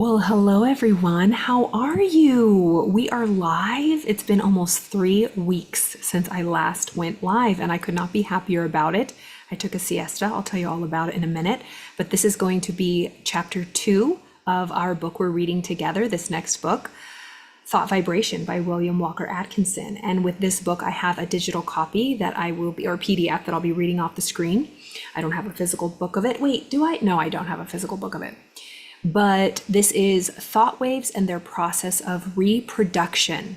Well, hello everyone. How are you? We are live. It's been almost 3 weeks since I last went live, and I could not be happier about it. I took a siesta. I'll tell you all about it in a minute. But this is going to be chapter 2 of our book we're reading together, this next book, Thought Vibration by William Walker Atkinson. And with this book, I have a digital copy that I will be, or PDF that I'll be reading off the screen. I don't have a physical book of it. Wait, do I? No, I don't have a physical book of it. But this is thought waves and their process of reproduction.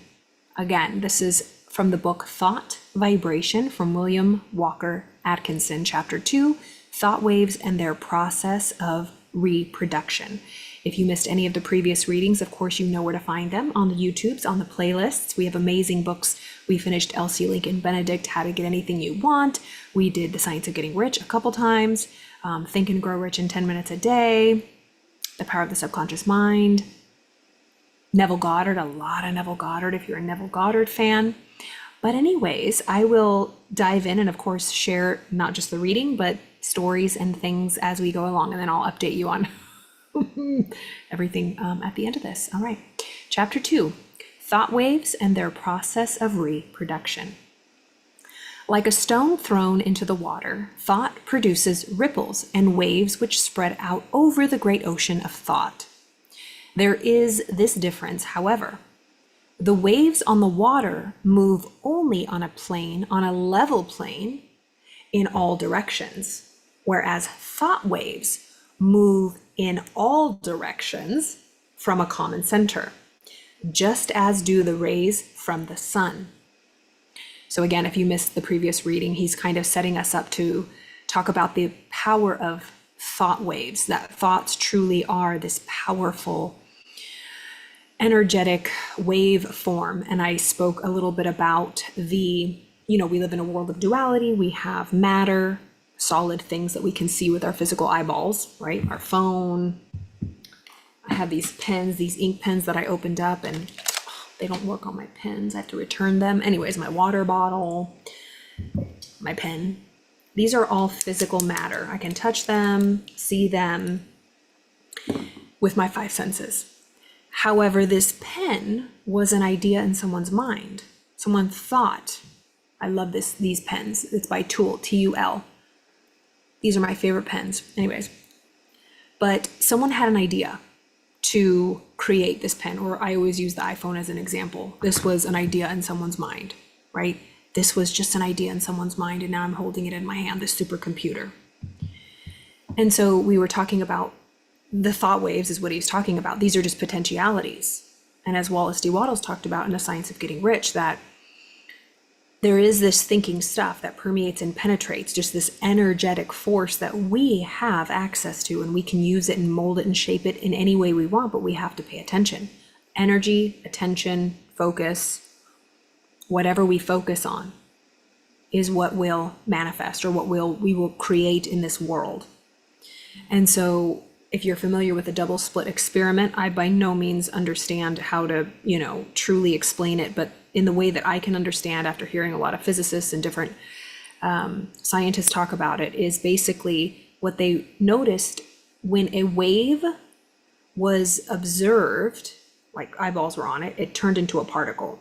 Again, this is from the book Thought Vibration from William Walker Atkinson, chapter 2, thought waves and their process of reproduction. If you missed any of the previous readings, of course, you know where to find them on the YouTubes, on the playlists. We have amazing books. We finished Elsie Lincoln Benedict, How to Get Anything You Want. We did The Science of Getting Rich a couple times, Think and Grow Rich in 10 Minutes a Day, The Power of the Subconscious Mind, Neville Goddard, a lot of Neville Goddard if you're a Neville Goddard fan. But anyways, I will dive in and of course share not just the reading, but stories and things as we go along, and then I'll update you on everything at the end of this. All right, chapter 2, thought waves and their process of reproduction. Like a stone thrown into the water, thought produces ripples and waves which spread out over the great ocean of thought. There is this difference, however. The waves on the water move only on a plane, on a level plane, in all directions, whereas thought waves move in all directions from a common center, just as do the rays from the sun. So again, if you missed the previous reading, he's kind of setting us up to talk about the power of thought waves, that thoughts truly are this powerful, energetic wave form. And I spoke a little bit about we live in a world of duality. We have matter, solid things that we can see with our physical eyeballs, right? Our phone. I have these pens, these ink pens that I opened up, and they don't work on my pens. I have to return them. Anyways, my water bottle, my pen. These are all physical matter. I can touch them, see them with my five senses. However, this pen was an idea in someone's mind. Someone thought, I love these pens. It's by Tool, T-U-L. These are my favorite pens. Anyways, but someone had an idea to create this pen, or I always use the iPhone as an example. This was an idea in someone's mind, right? This was just an idea in someone's mind, and now I'm holding it in my hand, this supercomputer. And so we were talking about the thought waves is what he was talking about. These are just potentialities. And as Wallace D. Wattles talked about in The Science of Getting Rich, that there is this thinking stuff that permeates and penetrates, just this energetic force that we have access to, and we can use it and mold it and shape it in any way we want, but we have to pay attention. Energy, attention, focus, whatever we focus on is what will manifest, or what we will create in this world. And so if you're familiar with the double split experiment, I by no means understand how to, truly explain it, but in the way that I can understand after hearing a lot of physicists and different scientists talk about it, is basically what they noticed when a wave was observed, like eyeballs were on it, it turned into a particle.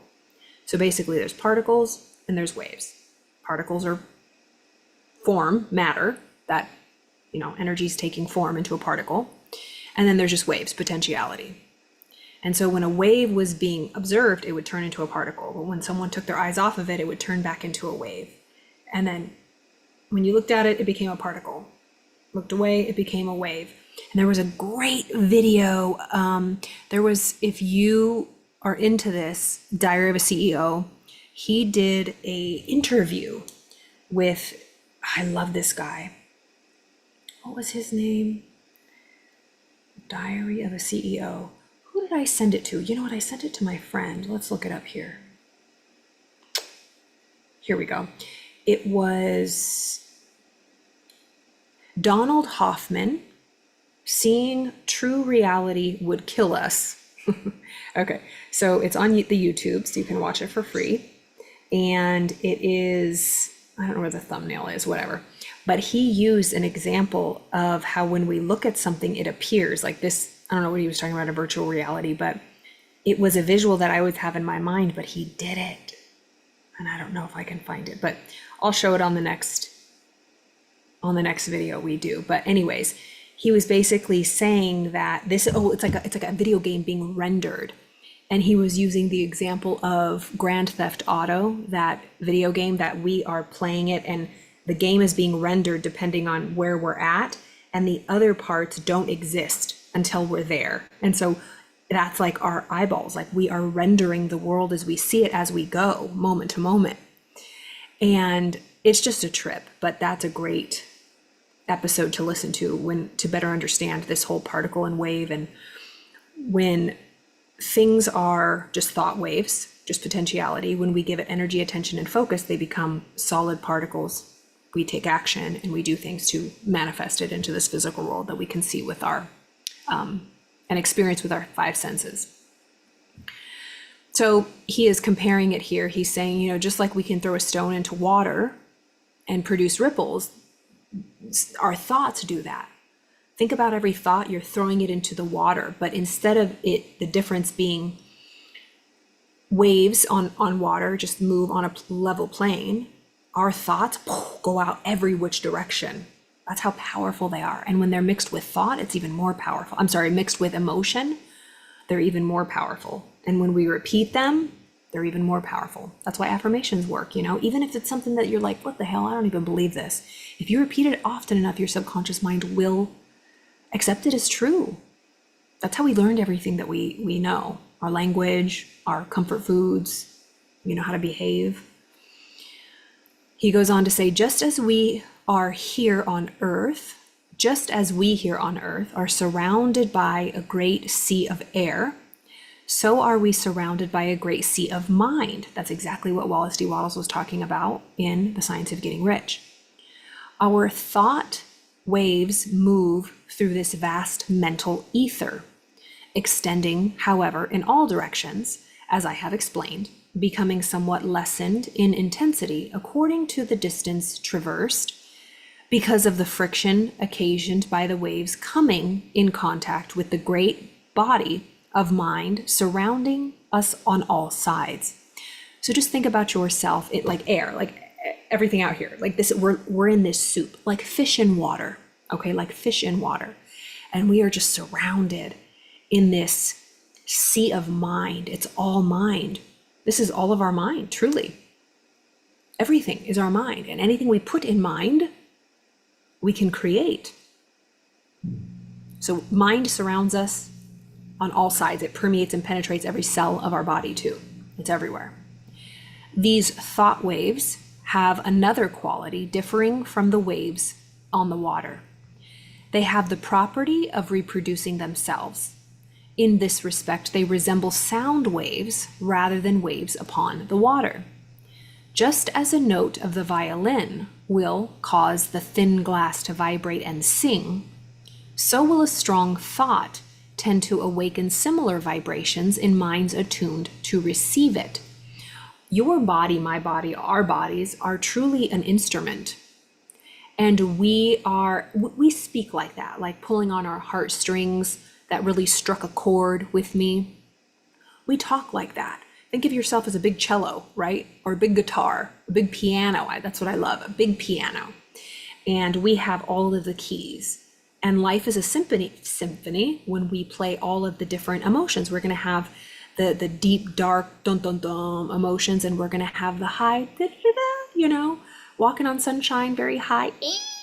So basically there's particles and there's waves. Particles are form, matter, that, energy is taking form into a particle. And then there's just waves, potentiality. And so when a wave was being observed, it would turn into a particle. But when someone took their eyes off of it, it would turn back into a wave. And then when you looked at it, it became a particle. Looked away, it became a wave. And there was a great video. If you are into this, Diary of a CEO, he did a interview with, I love this guy. What was his name? Diary of a CEO. Who did I send it to? You know what? I sent it to my friend. Let's look it up here. Here we go. It was Donald Hoffman, Seeing True Reality Would Kill Us. Okay, so it's on the YouTube, so you can watch it for free. And it is, I don't know where the thumbnail is, whatever. But he used an example of how when we look at something, it appears like this. I don't know what he was talking about, a virtual reality, but it was a visual that I always have in my mind, but he did it. And I don't know if I can find it, but I'll show it on the next video we do. But anyways, he was basically saying that this, it's like a video game being rendered. And he was using the example of Grand Theft Auto, that video game that we are playing it, and the game is being rendered depending on where we're at, and the other parts don't exist until we're there. And so that's like our eyeballs, like we are rendering the world as we see it as we go, moment to moment. And it's just a trip, but that's a great episode to listen to to better understand this whole particle and wave. And when things are just thought waves, just potentiality, when we give it energy, attention, and focus, they become solid particles. We take action and we do things to manifest it into this physical world that we can see with our and experience with our five senses. So he is comparing it here. He's saying, just like we can throw a stone into water and produce ripples, our thoughts do that. Think about every thought, you're throwing it into the water, but instead of it, the difference being waves on water, just move on a level plane, our thoughts go out every which direction. That's how powerful they are. And when they're mixed with thought, it's even more powerful. Mixed with emotion, they're even more powerful. And when we repeat them, they're even more powerful. That's why affirmations work, even if it's something that you're like, what the hell, I don't even believe this. If you repeat it often enough, your subconscious mind will accept it as true. That's how we learned everything that we know. Our language, our comfort foods, how to behave. He goes on to say, just as we here on earth are surrounded by a great sea of air, so are we surrounded by a great sea of mind. That's exactly what Wallace D. Wattles was talking about in The Science of Getting Rich. Our thought waves move through this vast mental ether, extending, however, in all directions, as I have explained, becoming somewhat lessened in intensity according to the distance traversed, because of the friction occasioned by the waves coming in contact with the great body of mind surrounding us on all sides. So just think about yourself, like air, like everything out here, like this, we're in this soup, like fish in water, okay, like fish in water. And we are just surrounded in this sea of mind. It's all mind. This is all of our mind, truly. Everything is our mind, and anything we put in mind, we can create. So mind surrounds us on all sides. It permeates and penetrates every cell of our body too. It's everywhere. These thought waves have another quality differing from the waves on the water. They have the property of reproducing themselves. In this respect, they resemble sound waves rather than waves upon the water. Just as a note of the violin will cause the thin glass to vibrate and sing, so will a strong thought tend to awaken similar vibrations in minds attuned to receive it. Your body, my body, our bodies are truly an instrument. And we speak like that, like pulling on our heartstrings that really struck a chord with me. We talk like that. Think of yourself as a big cello, right? Or a big guitar, a big piano. That's what I love, a big piano. And we have all of the keys. And life is a symphony when we play all of the different emotions. We're going to have the deep, dark, dun dun dun emotions, and we're going to have the high, walking on sunshine, very high,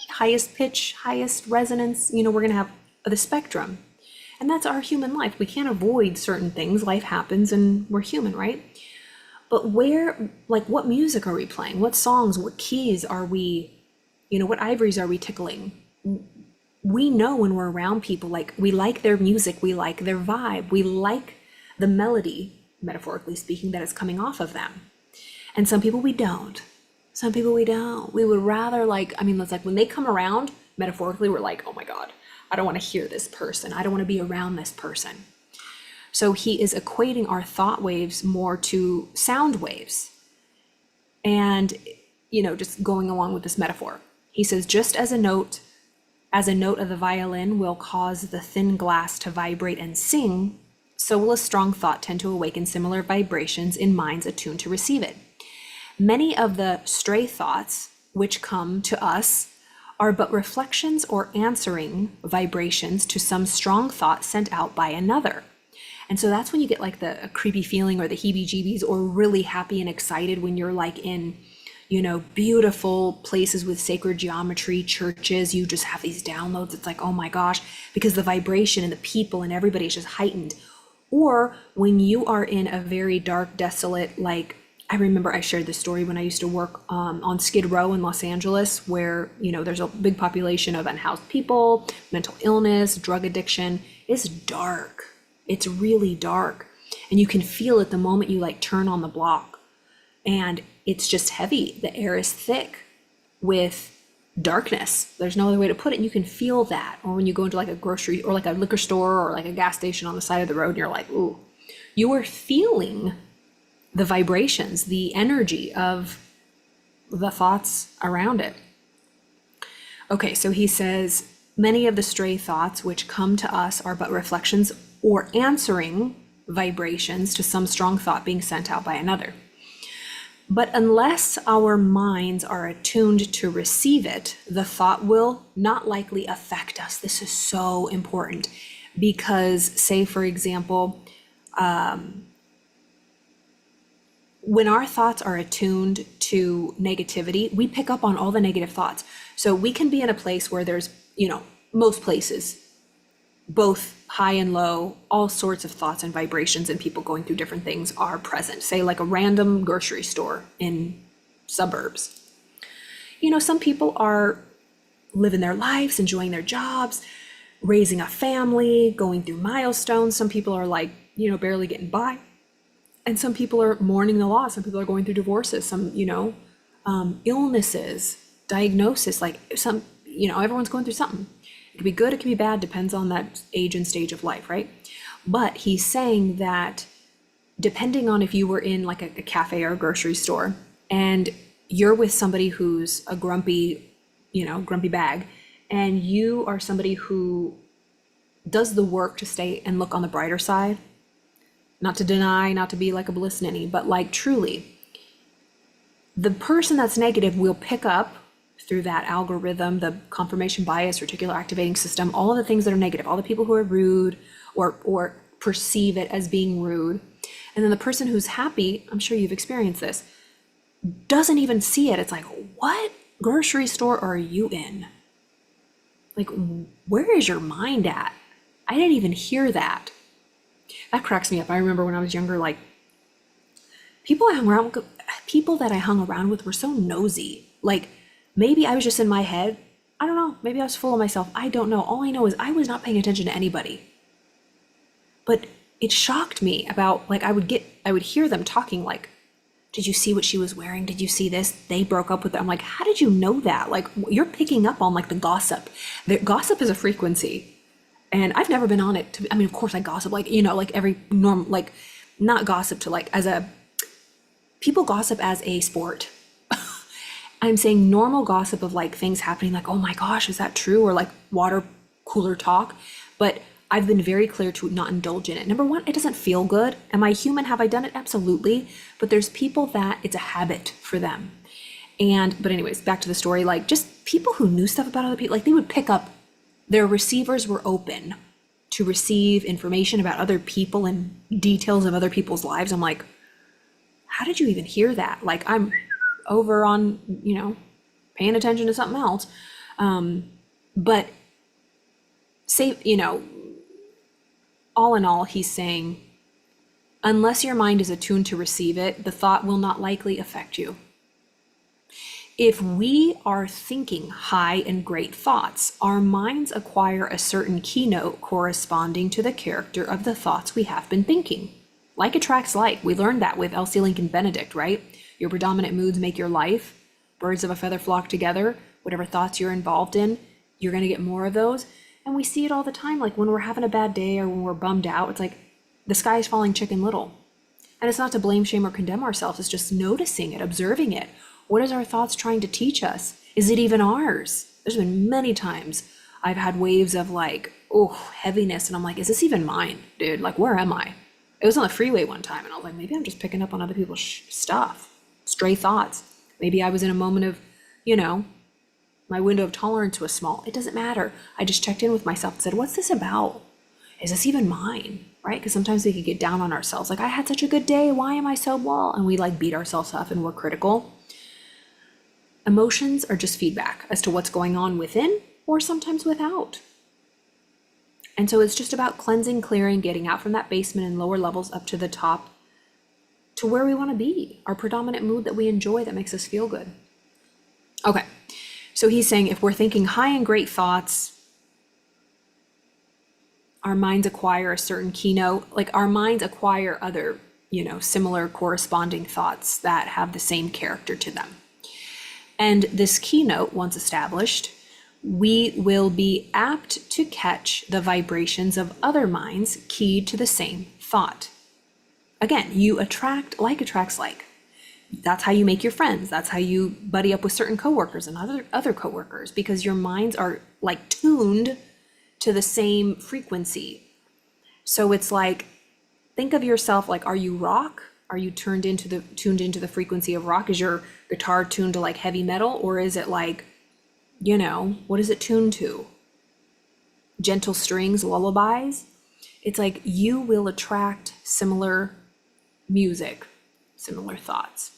highest pitch, highest resonance. We're going to have the spectrum. And that's our human life. We can't avoid certain things. Life happens and we're human, right? But what music are we playing? What songs, what keys are we, what ivories are we tickling? We know when we're around people, like we like their music, we like their vibe, we like the melody, metaphorically speaking, that is coming off of them. And some people we don't. Some people we don't. We would rather it's like when they come around, metaphorically, we're like, oh my God, I don't want to hear this person. I don't want to be around this person. So he is equating our thought waves more to sound waves. And, just going along with this metaphor, he says, just as a note As a note of the violin will cause the thin glass to vibrate and sing, so will a strong thought tend to awaken similar vibrations in minds attuned to receive it. Many of the stray thoughts which come to us are but reflections or answering vibrations to some strong thought sent out by another. And so that's when you get like the creepy feeling or the heebie-jeebies, or really happy and excited when you're like in, beautiful places with sacred geometry, churches. You just have these downloads. It's like, oh my gosh, because the vibration and the people and everybody is just heightened. Or when you are in a very dark, desolate, like, I remember I shared this story when I used to work on Skid Row in Los Angeles, where, there's a big population of unhoused people, mental illness, drug addiction. It's dark. It's really dark. And you can feel it the moment you like turn on the block. And it's just heavy. The air is thick with darkness. There's no other way to put it. And you can feel that. Or when you go into like a grocery or like a liquor store or like a gas station on the side of the road, and you're like, ooh, you are feeling the vibrations, the energy of the thoughts around it. Okay, so he says, many of the stray thoughts which come to us are but reflections or answering vibrations to some strong thought being sent out by another. But unless our minds are attuned to receive it, the thought will not likely affect us. This is so important because, say, for example, when our thoughts are attuned to negativity, we pick up on all the negative thoughts. So we can be in a place where there's, most places, both high and low, all sorts of thoughts and vibrations and people going through different things are present. Say like a random grocery store in suburbs. Some people are living their lives, enjoying their jobs, raising a family, going through milestones. Some people are like, barely getting by. And some people are mourning the loss. Some people are going through divorces, some, illnesses, diagnosis, like some, everyone's going through something. It could be good, it could be bad, depends on that age and stage of life, right? But he's saying that depending on if you were in like a cafe or a grocery store and you're with somebody who's a grumpy bag, and you are somebody who does the work to stay and look on the brighter side, not to deny, not to be like a bliss ninny, but like truly, the person that's negative will pick up through that algorithm, the confirmation bias, reticular activating system, all of the things that are negative, all the people who are rude or perceive it as being rude. And then the person who's happy, I'm sure you've experienced this, doesn't even see it. It's like, what grocery store are you in? Like, where is your mind at? I didn't even hear that. That cracks me up. I remember when I was younger, like people that I hung around with were so nosy. Like maybe I was just in my head. I don't know. Maybe I was full of myself. I don't know. All I know is I was not paying attention to anybody. But it shocked me about like I would hear them talking like, did you see what she was wearing? Did you see this? They broke up with them. I'm like, how did you know that? Like you're picking up on like the gossip. The gossip is a frequency. And I've never been on it. Of course I gossip, like, like every norm, like not gossip to like people gossip as a sport. I'm saying normal gossip of like things happening, like, oh my gosh, is that true? Or like water cooler talk. But I've been very clear to not indulge in it. Number one, it doesn't feel good. Am I human? Have I done it? Absolutely. But there's people that it's a habit for them. But anyways, back to the story, like just people who knew stuff about other people, like they would pick up. Their receivers were open to receive information about other people and details of other people's lives. I'm like, how did you even hear that? Like I'm over on, paying attention to something else. But say, all in all, he's saying, unless your mind is attuned to receive it, the thought will not likely affect you. If we are thinking high and great thoughts, our minds acquire a certain keynote corresponding to the character of the thoughts we have been thinking. Like attracts like. We learned that with Elsie Lincoln Benedict, right? Your predominant moods make your life. Birds of a feather flock together. Whatever thoughts you're involved in, you're going to get more of those. And we see it all the time. Like when we're having a bad day or when we're bummed out, it's like the sky is falling Chicken Little. And it's not to blame, shame, or condemn ourselves. It's just noticing it, observing it. What is our thoughts trying to teach us? Is it even ours? There's been many times I've had waves of like, oh, heaviness. And I'm like, is this even mine, dude? Like, where am I? It was on the freeway one time. And I was like, maybe I'm just picking up on other people's stuff, stray thoughts. Maybe I was in a moment of, you know, my window of tolerance was small. It doesn't matter. I just checked in with myself and said, what's this about? Is this even mine? Right? Because sometimes we could get down on ourselves. Like, I had such a good day. Why am I so blah? And we like beat ourselves up and we're critical. Emotions are just feedback as to what's going on within or sometimes without. And so it's just about cleansing, clearing, getting out from that basement and lower levels up to the top to where we want to be, our predominant mood that we enjoy that makes us feel good. Okay, so he's saying if we're thinking high and great thoughts, our minds acquire a certain keynote, like our minds acquire other, similar corresponding thoughts that have the same character to them. And this keynote, once established, we will be apt to catch the vibrations of other minds keyed to the same thought. Again, you attract, like attracts like. That's how you make your friends. That's how you buddy up with certain coworkers and other coworkers, because your minds are like tuned to the same frequency. So it's like, think of yourself like, are you rock? Are you tuned into the frequency of rock? Is your guitar tuned to like heavy metal, or is it like, what is it tuned to? Gentle strings, lullabies? It's like you will attract similar music, similar thoughts.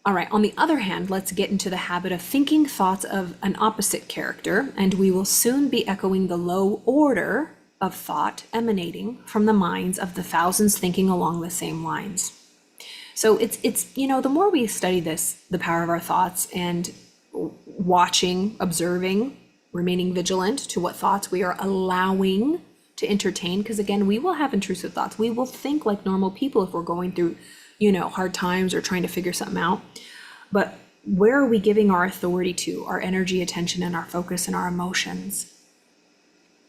All right, on the other hand, let's get into the habit of thinking thoughts of an opposite character, and we will soon be echoing the low order of thought emanating from the minds of the thousands thinking along the same lines. So it's the more we study this, the power of our thoughts, and watching, observing, remaining vigilant to what thoughts we are allowing to entertain, because again, we will have intrusive thoughts. We will think like normal people if we're going through, hard times or trying to figure something out. But where are we giving our authority to, our energy, attention, and our focus and our emotions?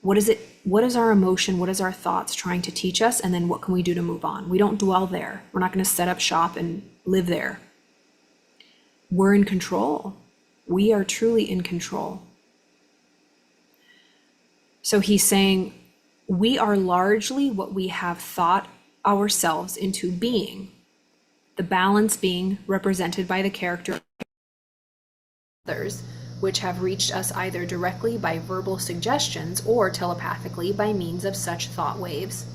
What is it? What is our emotion? What is our thoughts trying to teach us? And then what can we do to move on? We don't dwell there. We're not going to set up shop and live there. We're in control. We are truly in control. So he's saying, we are largely what we have thought ourselves into being, the balance being represented by the character of others, which have reached us either directly by verbal suggestions or telepathically by means of such thought waves.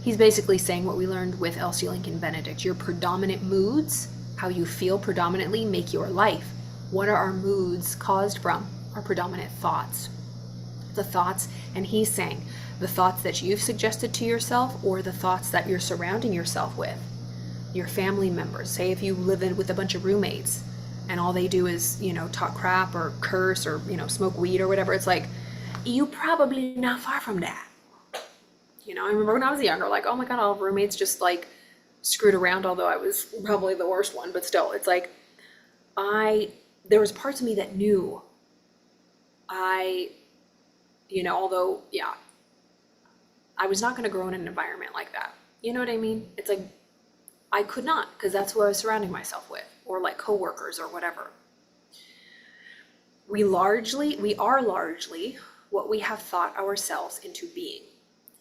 He's basically saying what we learned with Elsie Lincoln Benedict. Your predominant moods, how you feel predominantly, make your life. What are our moods caused from? Our predominant thoughts. The thoughts, and he's saying, the thoughts that you've suggested to yourself or the thoughts that you're surrounding yourself with. Your family members, say if you live in with a bunch of roommates and all they do is, talk crap or curse or, smoke weed or whatever, it's like, you probably not far from that. I remember when I was younger, like, oh my God, all roommates just like screwed around, although I was probably the worst one, but still, it's like, there was parts of me that knew although, yeah, I was not going to grow in an environment like that. You know what I mean? It's like, I could not, because that's who I was surrounding myself with, or like coworkers or whatever. We are largely what we have thought ourselves into being,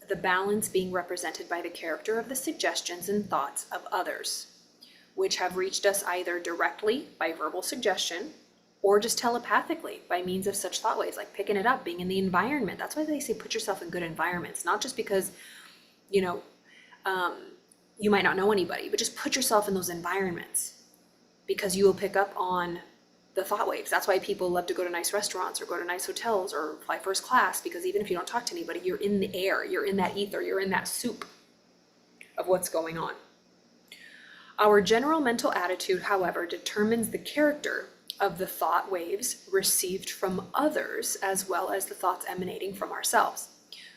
the balance being represented by the character of the suggestions and thoughts of others, which have reached us either directly by verbal suggestion or just telepathically by means of such thought waves, like picking it up, being in the environment. That's why they say put yourself in good environments, not just because, you might not know anybody, but just put yourself in those environments because you will pick up on the thought waves. That's why people love to go to nice restaurants or go to nice hotels or fly first class, because even if you don't talk to anybody, you're in the air, you're in that ether, you're in that soup of what's going on. Our general mental attitude, however, determines the character of the thought waves received from others, as well as the thoughts emanating from ourselves.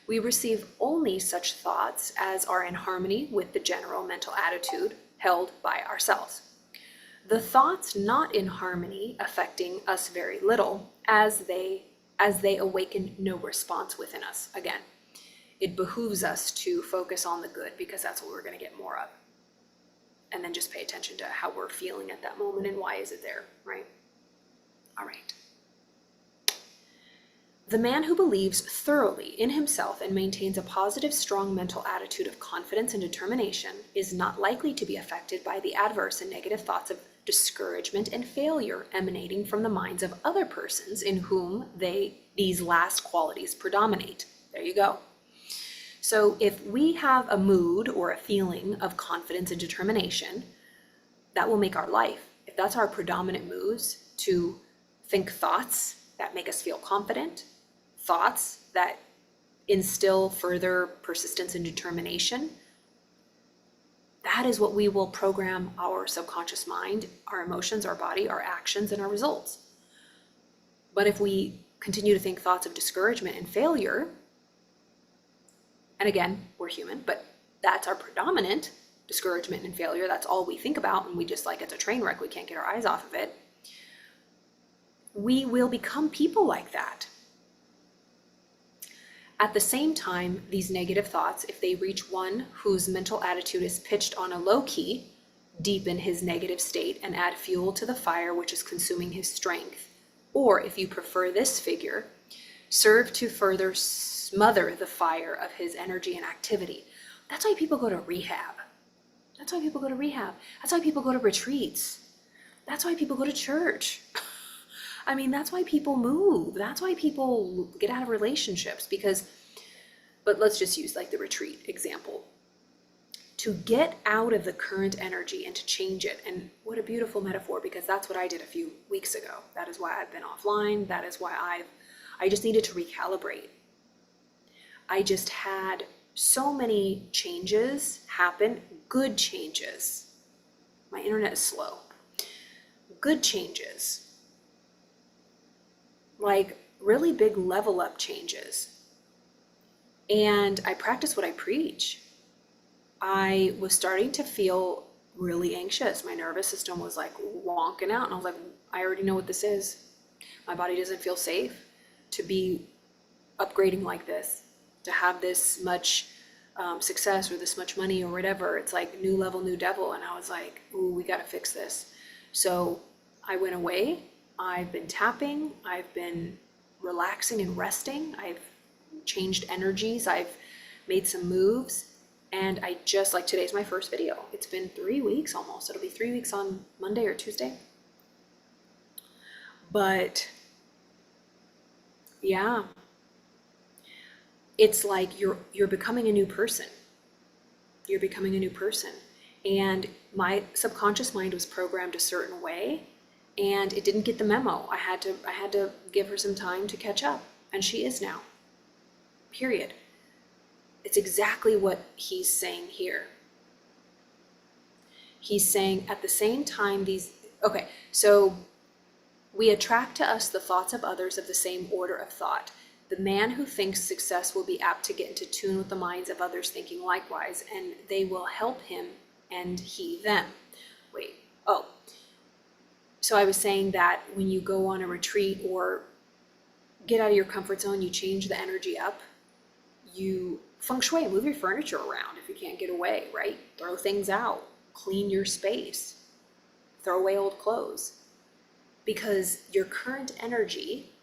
We receive only such thoughts as are in harmony with the general mental attitude held by ourselves. The thoughts not in harmony affecting us very little, as they awaken no response within us. Again, it behooves us to focus on the good because that's what we're going to get more of. And then just pay attention to how we're feeling at that moment and why is it there, right? All right. The man who believes thoroughly in himself and maintains a positive, strong mental attitude of confidence and determination is not likely to be affected by the adverse and negative thoughts of discouragement and failure emanating from the minds of other persons in whom these last qualities predominate. There you go. So if we have a mood or a feeling of confidence and determination, that will make our life. If that's our predominant moods, to think thoughts that make us feel confident, thoughts that instill further persistence and determination, that is what we will program our subconscious mind, our emotions, our body, our actions, and our results. But if we continue to think thoughts of discouragement and failure, and again, we're human, but that's our predominant discouragement and failure. That's all we think about, and we just like, it's a train wreck, we can't get our eyes off of it. We will become people like that. At the same time, these negative thoughts, if they reach one whose mental attitude is pitched on a low key, deepen his negative state and add fuel to the fire which is consuming his strength. Or, if you prefer this figure, serve to further smother the fire of his energy and activity. That's why people go to rehab. That's why people go to rehab. That's why people go to retreats. That's why people go to church. I mean, that's why people move. That's why people get out of relationships but let's just use like the retreat example. To get out of the current energy and to change it. And what a beautiful metaphor, because that's what I did a few weeks ago. That is why I've been offline. That is why I just needed to recalibrate. I just had so many changes happen, good changes. My internet is slow. Good changes. Like really big level up changes. And I practice what I preach. I was starting to feel really anxious. My nervous system was like wonking out, and I was like, I already know what this is. My body doesn't feel safe to be upgrading like this, to have this much success or this much money or whatever. It's like new level, new devil. And I was like, ooh, we got to fix this. So I went away. I've been tapping. I've been relaxing and resting. I've changed energies. I've made some moves. And I just, like, today's my first video. It's been 3 weeks almost. It'll be 3 weeks on Monday or Tuesday. But yeah, it's like you're becoming a new person. You're becoming a new person. And my subconscious mind was programmed a certain way, and it didn't get the memo. I had to give her some time to catch up, and she is now. Period. It's exactly what he's saying here. He's saying at the same time so we attract to us the thoughts of others of the same order of thought. The man who thinks success will be apt to get into tune with the minds of others thinking likewise, and they will help him and he them. So I was saying that when you go on a retreat or get out of your comfort zone, you change the energy up, you feng shui, move your furniture around if you can't get away, right? Throw things out, clean your space, throw away old clothes. Because your current energy,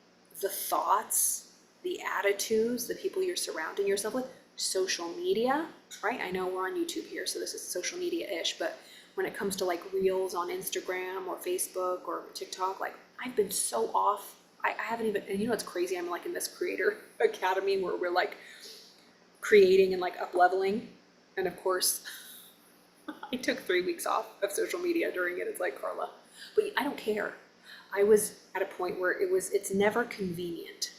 the thoughts, the attitudes, the people you're surrounding yourself with, social media, right? I know we're on YouTube here, so this is social media-ish, but when it comes to like reels on Instagram or Facebook or TikTok, like I've been so off. I haven't even, and you know what's crazy? I'm like in this creator academy where we're like creating and like up leveling. And of course, I took 3 weeks off of social media during it. It's like, Carla, but I don't care. I was at a point where it's never convenient.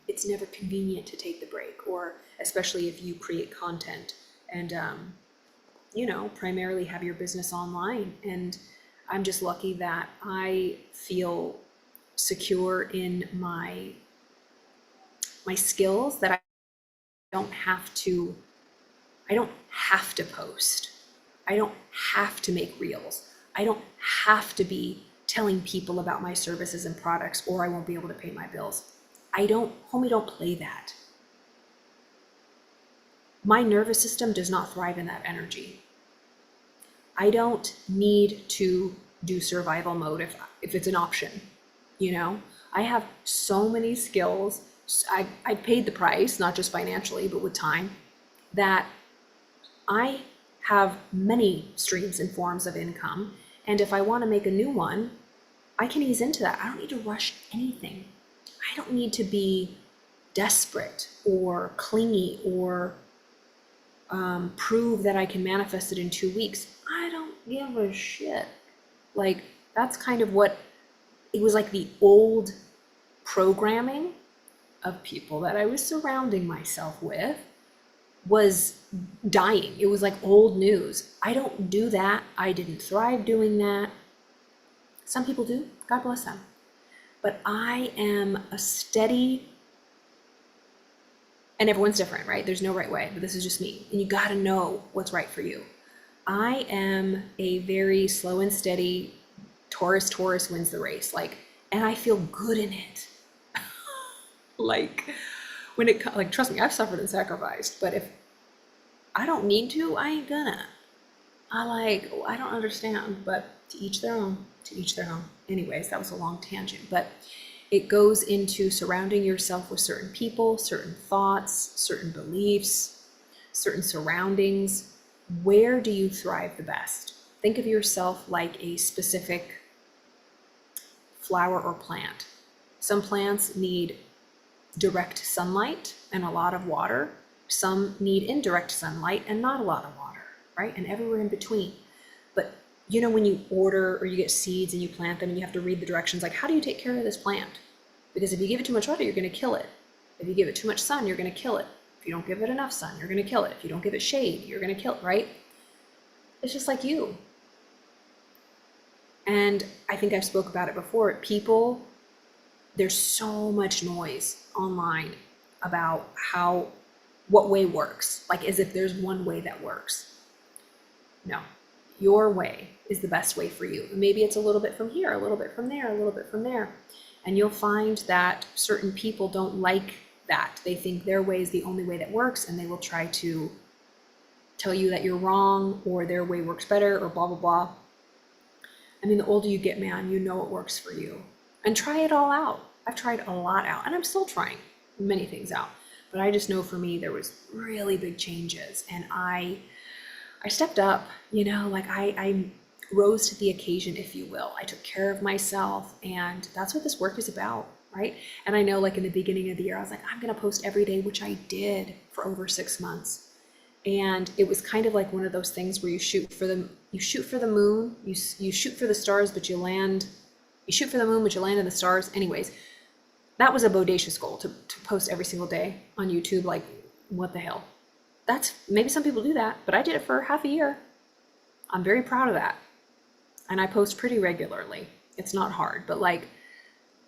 It's never convenient to take the break, or especially if you create content and, primarily have your business online. And I'm just lucky that I feel secure in my skills, that I don't have to post. I don't have to make reels. I don't have to be telling people about my services and products, or I won't be able to pay my bills. Homie, don't play that. My nervous system does not thrive in that energy. I don't need to do survival mode if it's an option. I have so many skills I paid the price, not just financially, but with time, that I have many streams and forms of income. And if I want to make a new one, I can ease into that. I don't need to rush anything. I don't need to be desperate or clingy or prove that I can manifest it in 2 weeks. I don't give a shit. Like, that's kind of what it was like, the old programming of people that I was surrounding myself with was dying. It was like old news. I don't do that. I didn't thrive doing that. Some people do. God bless them. But I am a steady, and everyone's different, right? There's no right way, but this is just me. And you got to know what's right for you. I am a very slow and steady Taurus wins the race. Like, and I feel good in it. Like, when it, like, trust me, I've suffered and sacrificed, but if I don't need to, I ain't gonna. I don't understand, but to each their own, to each their own. Anyways, that was a long tangent, but it goes into surrounding yourself with certain people, certain thoughts, certain beliefs, certain surroundings. Where do you thrive the best? Think of yourself like a specific flower or plant. Some plants need direct sunlight and a lot of water. Some need indirect sunlight and not a lot of water, right? And everywhere in between. But you know, when you order or you get seeds and you plant them and you have to read the directions, like, how do you take care of this plant? Because if you give it too much water, you're going to kill it. If you give it too much sun, you're going to kill it. If you don't give it enough sun, you're going to kill it. If you don't give it shade, you're going to kill it, right? It's just like you. And I think I've spoke about it before. People, there's so much noise online about what way works, like as if there's one way that works. No, your way is the best way for you. Maybe it's a little bit from here, a little bit from there, a little bit from there. And you'll find that certain people don't like that. They think their way is the only way that works, and they will try to tell you that you're wrong, or their way works better, or blah, blah, blah. I mean, the older you get, man, you know what works for you. And try it all out. I've tried a lot out, and I'm still trying many things out. But I just know for me, there was really big changes, and I stepped up, you know, like I rose to the occasion, if you will. I took care of myself, and that's what this work is about, right? And I know, like, in the beginning of the year, I was like, I'm gonna post every day, which I did for over 6 months. And it was kind of like one of those things where you shoot for the moon, you shoot for the stars, but you shoot for the moon, but you land in the stars. Anyways, that was a bodacious goal, to post every single day on YouTube. Like, what the hell? That's, maybe some people do that, but I did it for half a year. I'm very proud of that. And I post pretty regularly. It's not hard, but like,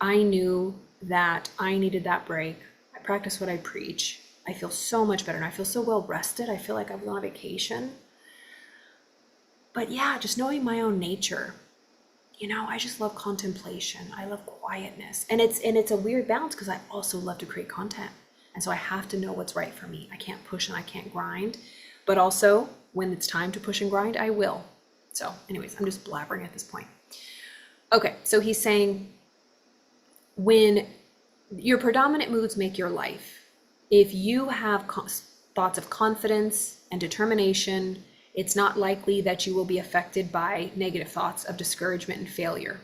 I knew that I needed that break. I practice what I preach. I feel so much better, and I feel so well rested. I feel like I was on a vacation. But yeah, just knowing my own nature. You know, I just love contemplation. I love quietness. And it's a weird balance, because I also love to create content. And so I have to know what's right for me. I can't push and I can't grind. But also, when it's time to push and grind, I will. So anyways, I'm just blabbering at this point. Okay, so he's saying, when your predominant moods make your life, if you have thoughts of confidence and determination, it's not likely that you will be affected by negative thoughts of discouragement and failure.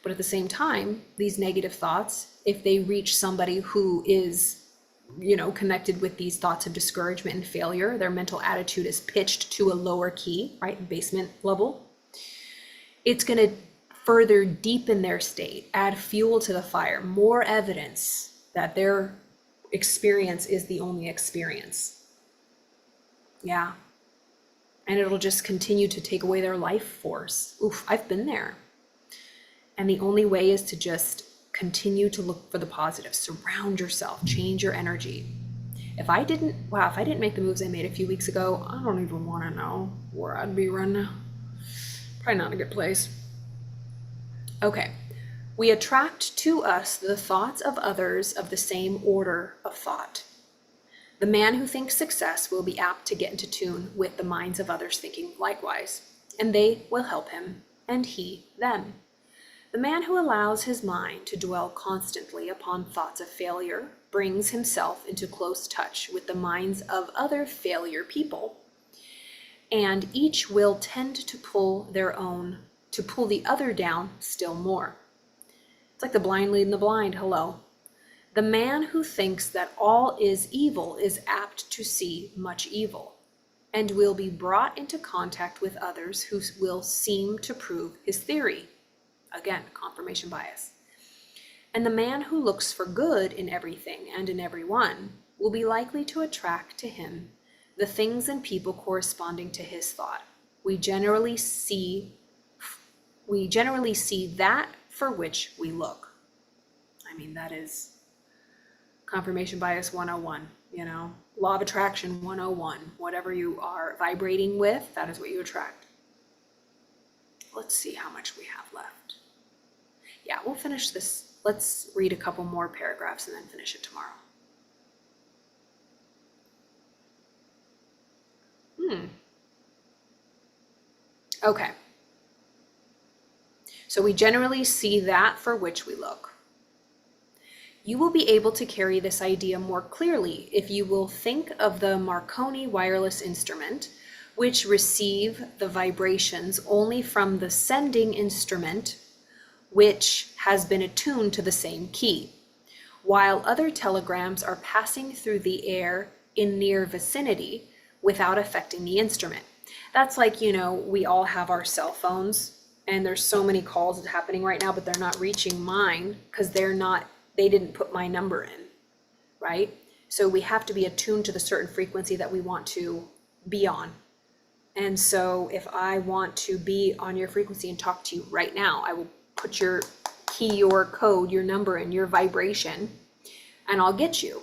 But at the same time, these negative thoughts, if they reach somebody who is, you know, connected with these thoughts of discouragement and failure, their mental attitude is pitched to a lower key, right, basement level, it's going to further deepen their state, add fuel to the fire, more evidence that their experience is the only experience. Yeah. And it'll just continue to take away their life force. Oof, I've been there. And the only way is to just continue to look for the positive. Surround yourself, change your energy. If I didn't make the moves I made a few weeks ago, I don't even want to know where I'd be right now. Probably not a good place. Okay. We attract to us the thoughts of others of the same order of thought. The man who thinks success will be apt to get into tune with the minds of others thinking likewise, and they will help him, and he them. The man who allows his mind to dwell constantly upon thoughts of failure brings himself into close touch with the minds of other failure people, and each will tend to pull the other down still more. It's like the blind leading the blind, hello. The man who thinks that all is evil is apt to see much evil, and will be brought into contact with others who will seem to prove his theory. Again, confirmation bias. And the man who looks for good in everything and in everyone will be likely to attract to him the things and people corresponding to his thought. We generally see that for which we look. I mean, that is confirmation bias 101, law of attraction 101. Whatever you are vibrating with, that is what you attract. Let's see how much we have left. Yeah, we'll finish this. Let's read a couple more paragraphs and then finish it tomorrow. Okay. So we generally see that for which we look. You will be able to carry this idea more clearly if you will think of the Marconi wireless instrument, which receive the vibrations only from the sending instrument, which has been attuned to the same key, while other telegrams are passing through the air in near vicinity without affecting the instrument. That's like, we all have our cell phones, and there's so many calls happening right now, but they're not reaching mine because they didn't put my number in, right? So we have to be attuned to the certain frequency that we want to be on. And so if I want to be on your frequency and talk to you right now, I will put your key, your code, your number in, your vibration, and I'll get you.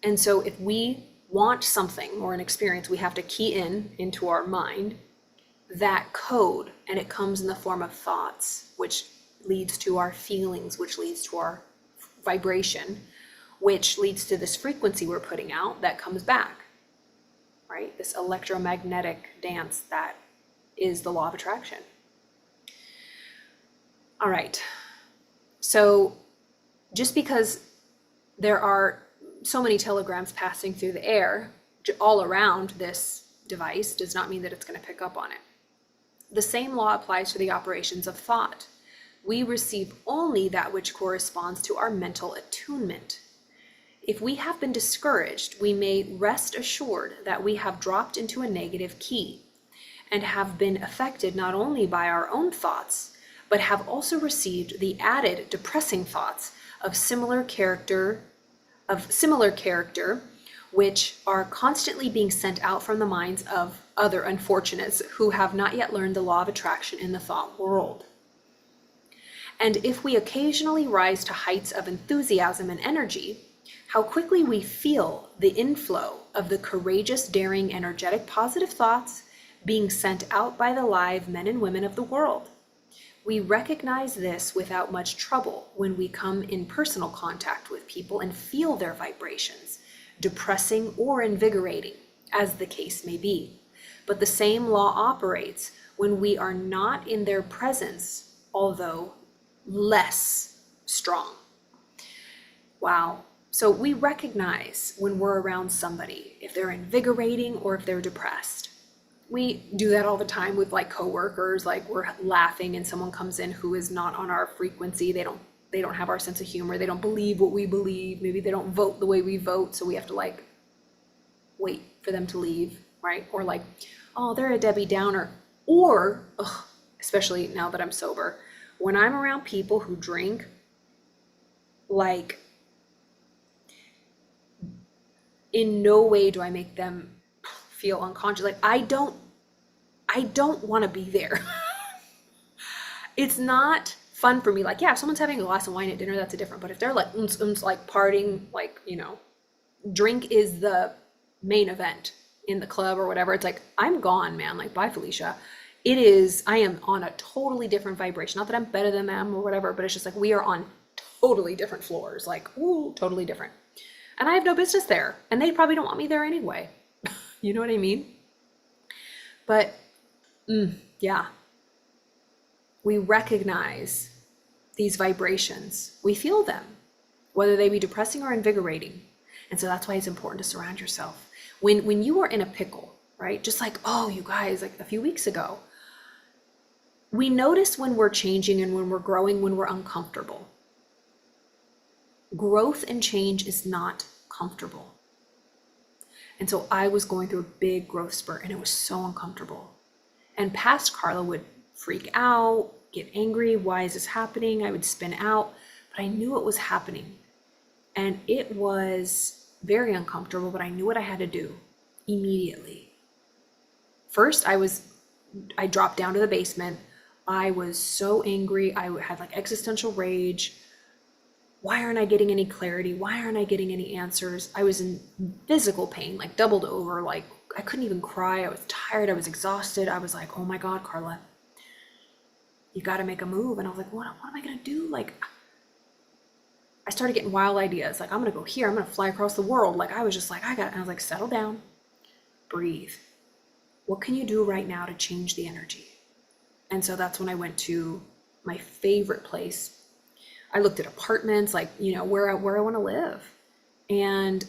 And so if we want something or an experience, we have to key into our mind that code, and it comes in the form of thoughts, which leads to our feelings, which leads to our vibration, which leads to this frequency we're putting out that comes back, right? This electromagnetic dance that is the law of attraction. All right, so just because there are so many telegrams passing through the air all around this device does not mean that it's going to pick up on it. The same law applies to the operations of thought. We receive only that which corresponds to our mental attunement. If we have been discouraged, we may rest assured that we have dropped into a negative key and have been affected not only by our own thoughts, but have also received the added depressing thoughts of similar character, which are constantly being sent out from the minds of other unfortunates who have not yet learned the law of attraction in the thought world. And if we occasionally rise to heights of enthusiasm and energy, how quickly we feel the inflow of the courageous, daring, energetic, positive thoughts being sent out by the live men and women of the world. We recognize this without much trouble when we come in personal contact with people and feel their vibrations, depressing or invigorating, as the case may be. But the same law operates when we are not in their presence, although less strong. Wow. So we recognize when we're around somebody, if they're invigorating or if they're depressed. We do that all the time with like coworkers, like we're laughing and someone comes in who is not on our frequency. They don't have our sense of humor. They don't believe what we believe. Maybe they don't vote the way we vote. So we have to like wait for them to leave, right? Or like, oh, they're a Debbie Downer. Or, especially now that I'm sober, when I'm around people who drink, like in no way do I make them feel unconscious. Like I don't want to be there. It's not fun for me. Like, yeah, if someone's having a glass of wine at dinner, that's a different. But if they're like like partying, like, drink is the main event in the club or whatever, it's like, I'm gone, man. Like, bye, Felicia. I am on a totally different vibration. Not that I'm better than them or whatever, but it's just like we are on totally different floors. Like, ooh, totally different. And I have no business there. And they probably don't want me there anyway. You know what I mean? But yeah. we recognize these vibrations, we feel them, whether they be depressing or invigorating. And so that's why it's important to surround yourself. When you are in a pickle, right? Just like, oh, you guys, like a few weeks ago, we notice when we're changing and when we're growing, when we're uncomfortable. Growth and change is not comfortable. And so I was going through a big growth spurt and it was so uncomfortable. And past Carla would freak out, get angry. Why is this happening? I would spin out, but I knew it was happening. And it was very uncomfortable, but I knew what I had to do immediately. First, I dropped down to the basement. I was so angry. I had like existential rage. Why aren't I getting any clarity? Why aren't I getting any answers? I was in physical pain, like doubled over. Like I couldn't even cry. I was tired. I was exhausted. I was like, oh my God, Carla, you got to make a move. And I was like, what am I going to do? Like, I started getting wild ideas. Like, I'm going to go here. I'm going to fly across the world. Like, I was just like, and I was like, settle down, breathe. What can you do right now to change the energy? And so that's when I went to my favorite place. I looked at apartments, like, where I want to live. And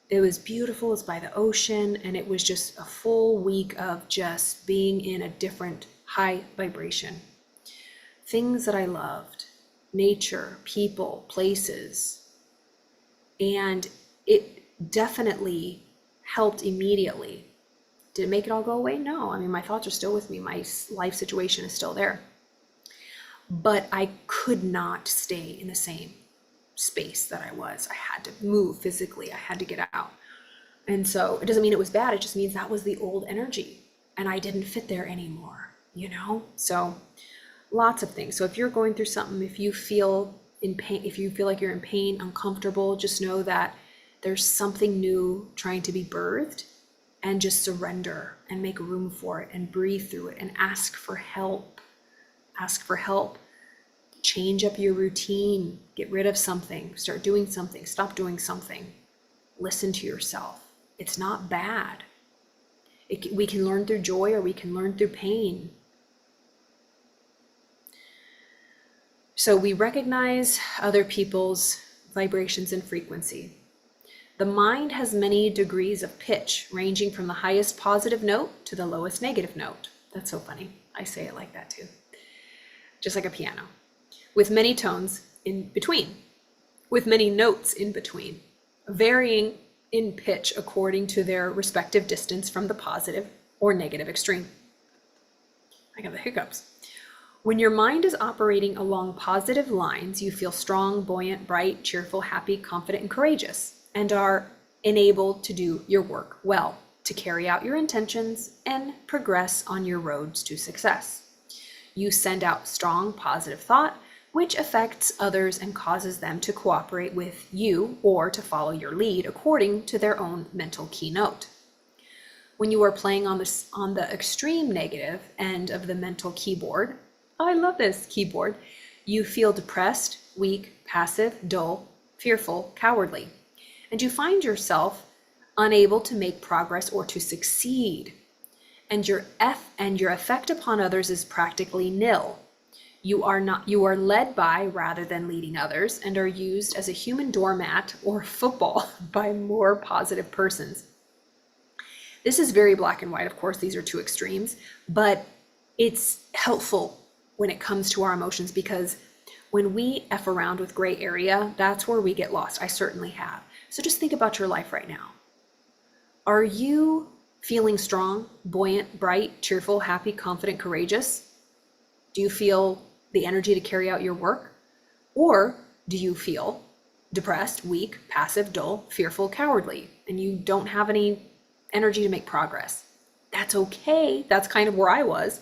it was beautiful. It's by the ocean. And it was just a full week of just being in a different high vibration. Things that I loved, nature, people, places. And it definitely helped immediately. Did it make it all go away? No. I mean, my thoughts are still with me. My life situation is still there. But I could not stay in the same space that I was. I had to move physically. I had to get out. And so it doesn't mean it was bad. It just means that was the old energy and I didn't fit there anymore, So lots of things. So if you're going through something, if you feel in pain, if you feel like you're in pain, uncomfortable, just know that there's something new trying to be birthed, and just surrender and make room for it and breathe through it and ask for help. Ask for help. Change up your routine. Get rid of something. Start doing something. Stop doing something. Listen to yourself. It's not bad. We can learn through joy or we can learn through pain. So we recognize other people's vibrations and frequency. The mind has many degrees of pitch, ranging from the highest positive note to the lowest negative note. That's so funny. I say it like that too. Just like a piano, with many tones in between, with many notes in between, varying in pitch according to their respective distance from the positive or negative extreme. I got the hiccups. When your mind is operating along positive lines, you feel strong, buoyant, bright, cheerful, happy, confident, and courageous, and are enabled to do your work well, to carry out your intentions and progress on your roads to success. You send out strong, positive thought, which affects others and causes them to cooperate with you or to follow your lead according to their own mental keynote. When you are playing on the extreme negative end of the mental keyboard, I love this keyboard, you feel depressed, weak, passive, dull, fearful, cowardly, and you find yourself unable to make progress or to succeed. And your effect upon others is practically nil. You are led by rather than leading others and are used as a human doormat or football by more positive persons. This is very black and white. Of course, these are two extremes, but it's helpful when it comes to our emotions, because when we F around with gray area, that's where we get lost. I certainly have. So just think about your life right now. Are you feeling strong, buoyant, bright, cheerful, happy, confident, courageous? Do you feel the energy to carry out your work? Or do you feel depressed, weak, passive, dull, fearful, cowardly, and you don't have any energy to make progress? That's okay. That's kind of where I was.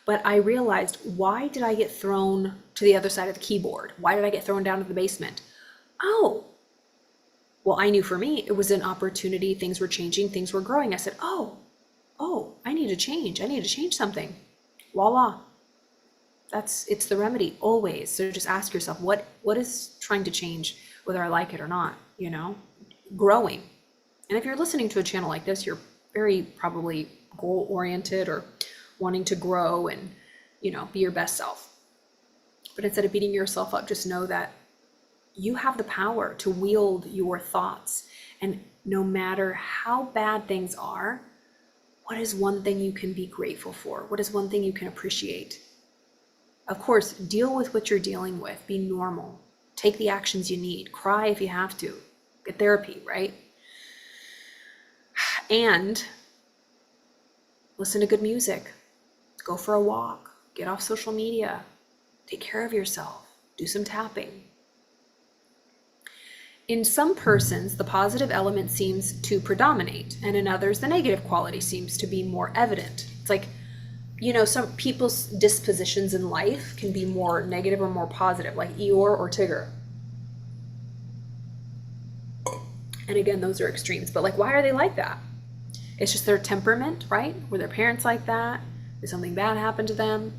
But I realized, why did I get thrown to the other side of the keyboard? Why did I get thrown down to the basement? Oh, well, I knew for me, it was an opportunity. Things were changing, things were growing. I said, oh, I need to change. I need to change something. Voila. It's the remedy always. So just ask yourself, what is trying to change, whether I like it or not, growing. And if you're listening to a channel like this, you're very probably goal-oriented or wanting to grow and be your best self. But instead of beating yourself up, just know that you have the power to wield your thoughts. And no matter how bad things are, what is one thing you can be grateful for? What is one thing you can appreciate? Of course, deal with what you're dealing with. Be normal. Take the actions you need. Cry if you have to. Get therapy, right? And listen to good music. Go for a walk. Get off social media. Take care of yourself. Do some tapping. In some persons, the positive element seems to predominate, and in others, the negative quality seems to be more evident. It's like, some people's dispositions in life can be more negative or more positive, like Eeyore or Tigger. And again, those are extremes, but why are they like that? It's just their temperament, right? Were their parents like that? Did something bad happen to them?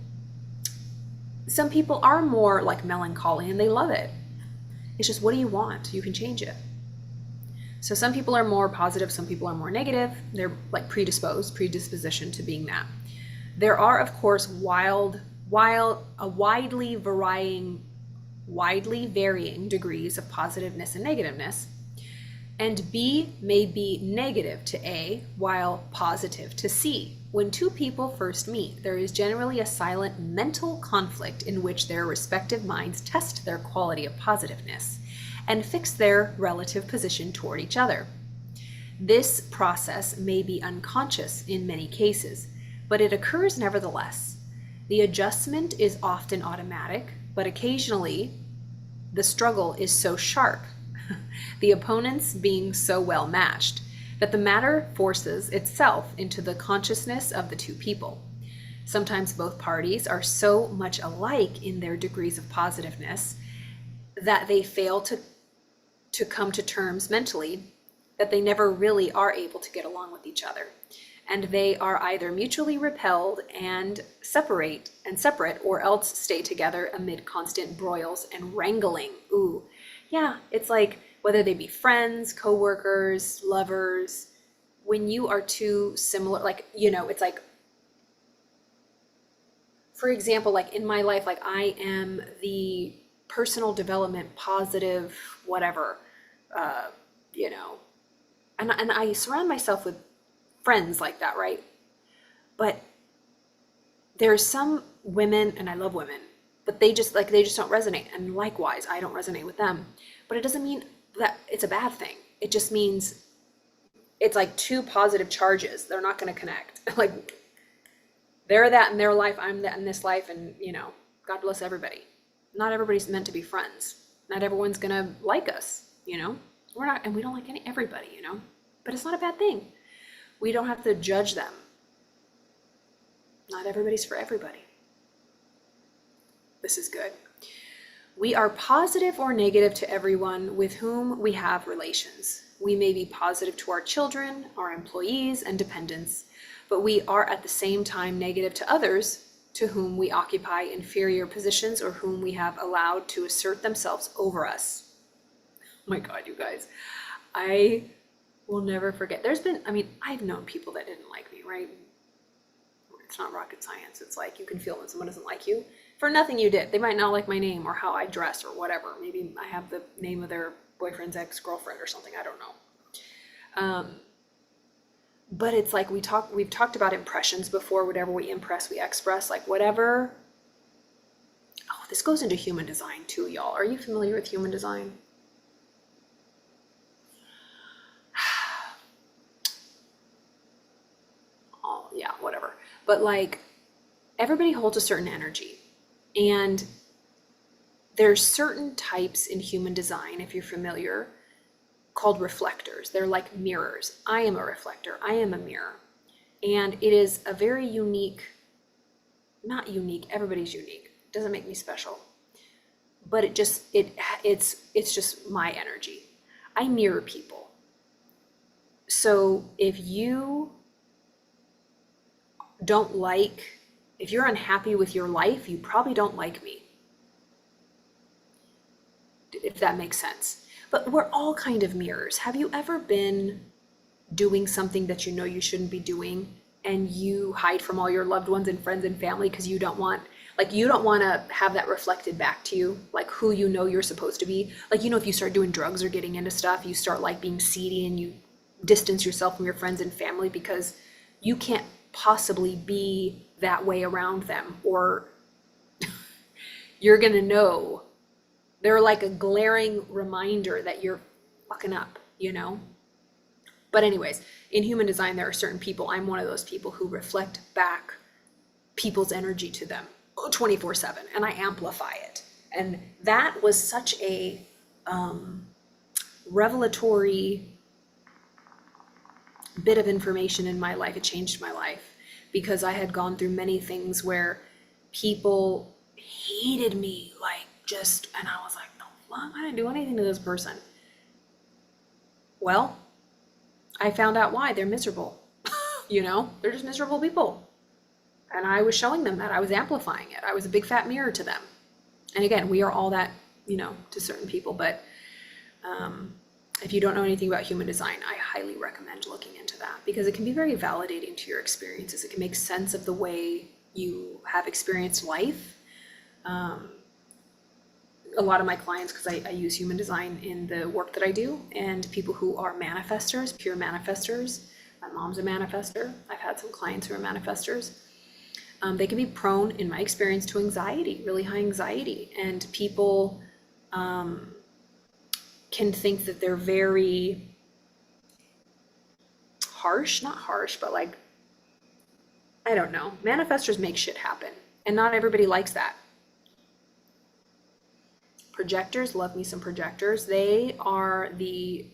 Some people are more like melancholy and they love it. It's just, what do you want? You can change it. So some people are more positive, some people are more negative. They're predisposition to being that. There are, of course, widely varying degrees of positiveness and negativeness. And B may be negative to A while positive to C. When two people first meet, there is generally a silent mental conflict in which their respective minds test their quality of positiveness and fix their relative position toward each other. This process may be unconscious in many cases, but it occurs nevertheless. The adjustment is often automatic, but occasionally the struggle is so sharp, the opponents being so well matched, that the matter forces itself into the consciousness of the two people. Sometimes both parties are so much alike in their degrees of positiveness that they fail to come to terms mentally, that they never really are able to get along with each other. And they are either mutually repelled and separate, or else stay together amid constant broils and wrangling. Ooh, yeah, it's like whether they be friends, co-workers, lovers, when you are too similar, it's like, for example, in my life, I am the personal development, positive, whatever, and I surround myself with friends like that, right? But there's some women, and I love women, but they just don't resonate. And likewise, I don't resonate with them. But it doesn't mean that it's a bad thing. It just means it's like two positive charges. They're not going to connect. They're that in their life, I'm that in this life, and God bless everybody. Not everybody's meant to be friends. Not everyone's going to like us, We're not, and we don't like everybody, But it's not a bad thing. We don't have to judge them. Not everybody's for everybody. This is good. We are positive or negative to everyone with whom we have relations. We may be positive to our children, our employees, and dependents, but we are at the same time negative to others to whom we occupy inferior positions or whom we have allowed to assert themselves over us. Oh my God, you guys. I will never forget. I've known people that didn't like me, right? It's not rocket science. It's like you can feel when someone doesn't like you for nothing you did. They might not like my name or how I dress or whatever. Maybe I have the name of their boyfriend's ex-girlfriend or something. I don't know. But it's like we've talked about impressions before. Whatever we impress, we express. Whatever. Oh, this goes into human design too, y'all. Are you familiar with human design? Yeah, whatever. But everybody holds a certain energy, and there's certain types in human design, if you're familiar, called reflectors. They're like mirrors. I am a reflector. I am a mirror. And it is a very unique, not unique, everybody's unique. It doesn't make me special. But it's just my energy. I mirror people. So if you're unhappy with your life, you probably don't like me. If that makes sense. But we're all kind of mirrors. Have you ever been doing something that you know you shouldn't be doing and you hide from all your loved ones and friends and family because you don't want to have that reflected back to you, like who you know you're supposed to be. Like, if you start doing drugs or getting into stuff, you start like being seedy and you distance yourself from your friends and family because you can't possibly be that way around them, or you're gonna know. They're like a glaring reminder that you're fucking up, But anyways, in human design, there are certain people. I'm one of those people who reflect back people's energy to them 24/7, and I amplify it. And that was such a revelatory bit of information in my life. It changed my life because I had gone through many things where people hated me, and I was like, no, fuck, I didn't do anything to this person. Well, I found out why. They're miserable. They're just miserable people. And I was showing them that. I was amplifying it. I was a big fat mirror to them. And again, we are all that, to certain people. But if you don't know anything about human design, I highly recommend looking into that because it can be very validating to your experiences. It can make sense of the way you have experienced life. A lot of my clients, because I use human design in the work that I do, and people who are manifestors, pure manifestors. My mom's a manifestor. I've had some clients who are manifestors. They can be prone, in my experience, to anxiety, really high anxiety. And people can think that they're very harsh, not harsh, but I don't know. Manifestors make shit happen, and not everybody likes that. Projectors, love me some projectors. They are the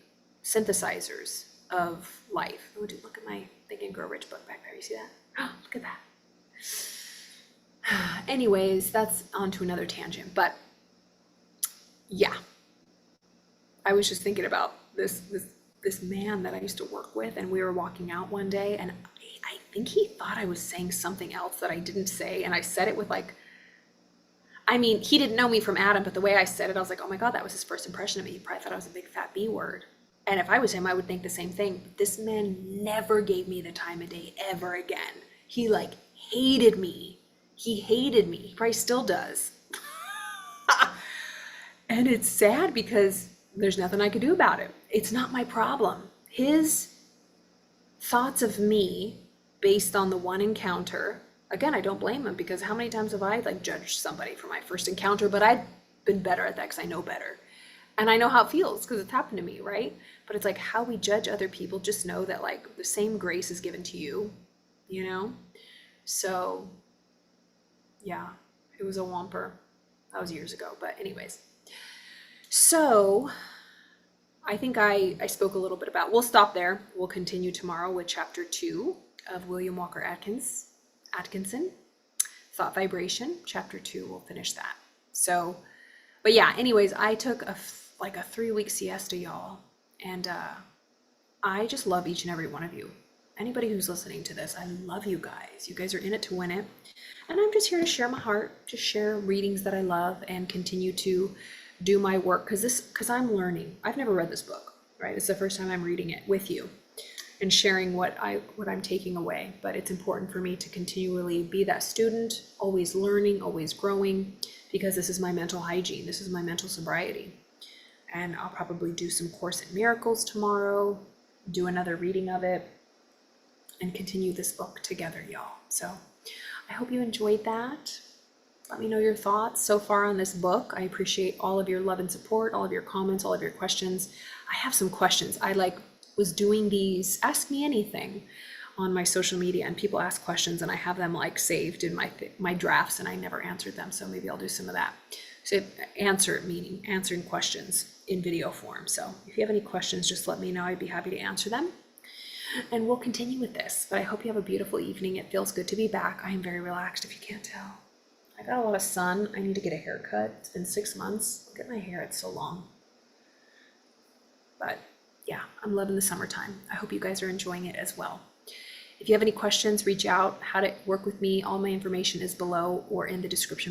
synthesizers of life. Oh, dude, look at my Think and Grow Rich book back there. You see that? Oh, look at that. Anyways, that's on to another tangent. But yeah, I was just thinking about this man that I used to work with, and we were walking out one day, and I think he thought I was saying something else that I didn't say, and I said it with he didn't know me from Adam, but the way I said it, I was like, oh my God, that was his first impression of me. He probably thought I was a big fat B word. And if I was him, I would think the same thing. But this man never gave me the time of day ever again. He hated me. He hated me. He probably still does. And it's sad because there's nothing I could do about it. It's not my problem. His thoughts of me based on the one encounter, again, I don't blame him because how many times have I judged somebody for my first encounter, but I've been better at that because I know better. And I know how it feels because it's happened to me, right? But it's how we judge other people, just know that the same grace is given to you, So yeah, it was a whomper. That was years ago, but anyways. So I think I spoke a little bit about, we'll stop there. We'll continue tomorrow with chapter 2 of William Walker Atkinson, Thought Vibration. Chapter 2, we'll finish that. So, but yeah, anyways, I took a 3-week siesta, y'all. And I just love each and every one of you. Anybody who's listening to this, I love you guys. You guys are in it to win it. And I'm just here to share my heart, just share readings that I love and continue to do my work because I'm learning. I've never read this book, right? It's the first time I'm reading it with you and sharing what I'm taking away. But it's important for me to continually be that student, always learning, always growing, because this is my mental hygiene. This is my mental sobriety. And I'll probably do some Course in Miracles tomorrow, do another reading of it, and continue this book together, y'all. So I hope you enjoyed that. Let me know your thoughts so far on this book. I appreciate all of your love and support, all of your comments, all of your questions. I have some questions. I was doing these Ask Me Anything on my social media, and people ask questions, and I have them saved in my drafts, and I never answered them. So maybe I'll do some of that. So answering questions in video form. So if you have any questions, just let me know. I'd be happy to answer them. And we'll continue with this. But I hope you have a beautiful evening. It feels good to be back. I am very relaxed, if you can't tell. I got a lot of sun. I need to get a haircut. It's been 6 months. Look at my hair. It's so long. But yeah, I'm loving the summertime. I hope you guys are enjoying it as well. If you have any questions, reach out. How to work with me, all my information is below or in the description.